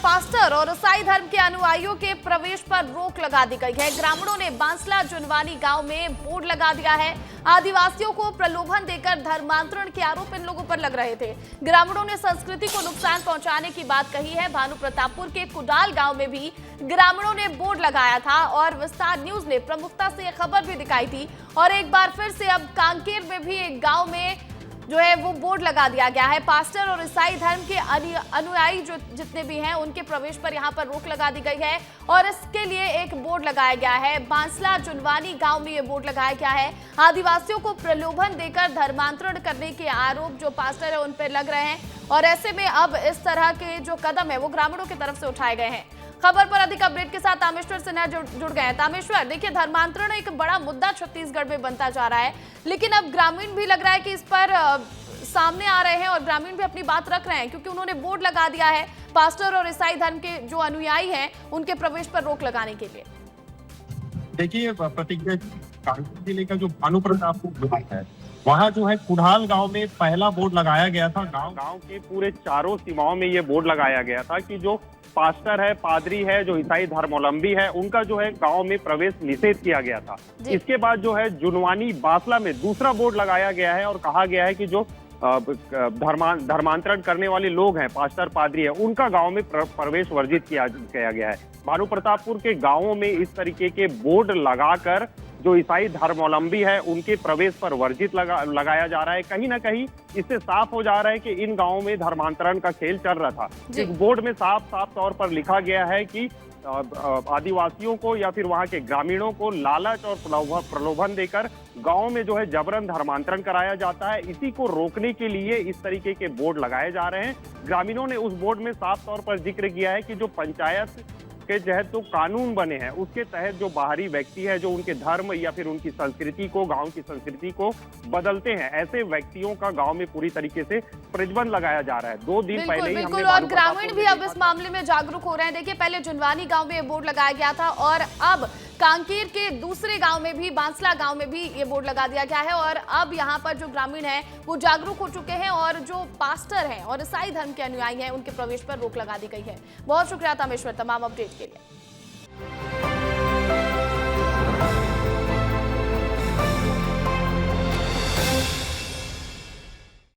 Pastor और ईसाई धर्म के अनुयायियों के प्रवेश पर रोक लगा दी गई है। ग्रामीणों ने बांसला जुनवानी गांव में बोर्ड लगा दिया है। आदिवासियों को प्रलोभन देकर धर्मांतरण के आरोप इन लोगों पर लग रहे थे। ग्रामीणों ने संस्कृति को नुकसान पहुंचाने की बात कही है। भानु प्रतापपुर के कुडाल गांव में भी ग्रामीणों ने बोर्ड लगाया था और विस्तार न्यूज ने प्रमुखता से यह खबर भी दिखाई थी। और एक बार फिर से अब कांकेर में भी एक गांव में जो है वो बोर्ड लगा दिया गया है। पास्टर और ईसाई धर्म के अनुयायी जो जितने भी हैं उनके प्रवेश पर यहां पर रोक लगा दी गई है और इसके लिए एक बोर्ड लगाया गया है। बांसला जुनवानी गांव में ये बोर्ड लगाया गया है। आदिवासियों को प्रलोभन देकर धर्मांतरण करने के आरोप जो पास्टर है उन पर लग रहे हैं और ऐसे में अब इस तरह के जो कदम है वो ग्रामीणों की तरफ से उठाए गए हैं। खबर पर अधिक अपडेट के साथ तामेश्वर सिन्हा जुड़ गए हैं। तामेश्वर, देखिए धर्मांतरण एक बड़ा मुद्दा छत्तीसगढ़ में बनता जा रहा है, लेकिन अब ग्रामीण भी लग रहा है कि इस पर सामने आ रहे हैं और ग्रामीण भी अपनी बात रख रहे हैं क्योंकि उन्होंने बोर्ड लगा दिया है पास्टर और ईसाई धर्म के जो अनुयायी हैं उनके प्रवेश पर रोक लगाने के लिए। देखिए, प्रतिज्ञा कांकेर जिले का जो भानु प्रतापपुर है वहाँ जो है कुडाल गांव में पहला बोर्ड लगाया गया था। गांव के पूरे चारों सीमाओं में ये बोर्ड लगाया गया था कि जो पास्टर है, पादरी है, जो ईसाई धर्मावलंबी है, उनका जो है गांव में प्रवेश निषेध किया गया था। इसके बाद जो है जुनवानी बांसला में दूसरा बोर्ड लगाया गया है और कहा गया है कि जो धर्मांतरण करने वाले लोग हैं, पास्टर पादरी है, उनका गांव में प्रवेश वर्जित किया गया है। भानु प्रतापपुर के गांवों में इस तरीके के बोर्ड लगाकर जो ईसाई धर्मावलंबी है उनके प्रवेश पर वर्जित लगाया जा रहा है। कहीं ना कहीं इससे साफ हो जा रहा है कि इन गांवों में धर्मांतरण का खेल चल रहा था। इस बोर्ड में साफ तौर पर लिखा गया है कि आदिवासियों को या फिर वहां के ग्रामीणों को लालच और प्रलोभन देकर गांव में जो है जबरन धर्मांतरण कराया जाता है। इसी को रोकने के लिए इस तरीके के बोर्ड लगाए जा रहे हैं। ग्रामीणों ने उस बोर्ड में साफ तौर पर जिक्र किया है कि जो पंचायत के तहत जो कानून बने हैं उसके तहत जो बाहरी व्यक्ति है जो उनके धर्म या फिर उनकी संस्कृति को, गांव की संस्कृति को बदलते हैं, ऐसे व्यक्तियों का गांव में पूरी तरीके से प्रतिबंध लगाया जा रहा है। 2 दिन पहले ही बिल्कुल और ग्रामीण भी अब इस मामले में जागरूक हो रहे हैं। देखिए, पहले जुनवानी गांव में ये बोर्ड लगाया गया था और अब कांकेर के दूसरे गांव में भी, बांसला गांव में भी ये बोर्ड लगा दिया गया है और अब यहाँ पर जो ग्रामीण हैं वो जागरूक हो चुके हैं और जो पास्टर हैं और ईसाई धर्म के अनुयायी हैं उनके प्रवेश पर रोक लगा दी गई है। बहुत शुक्रिया तामेश्वर तमाम अपडेट के लिए।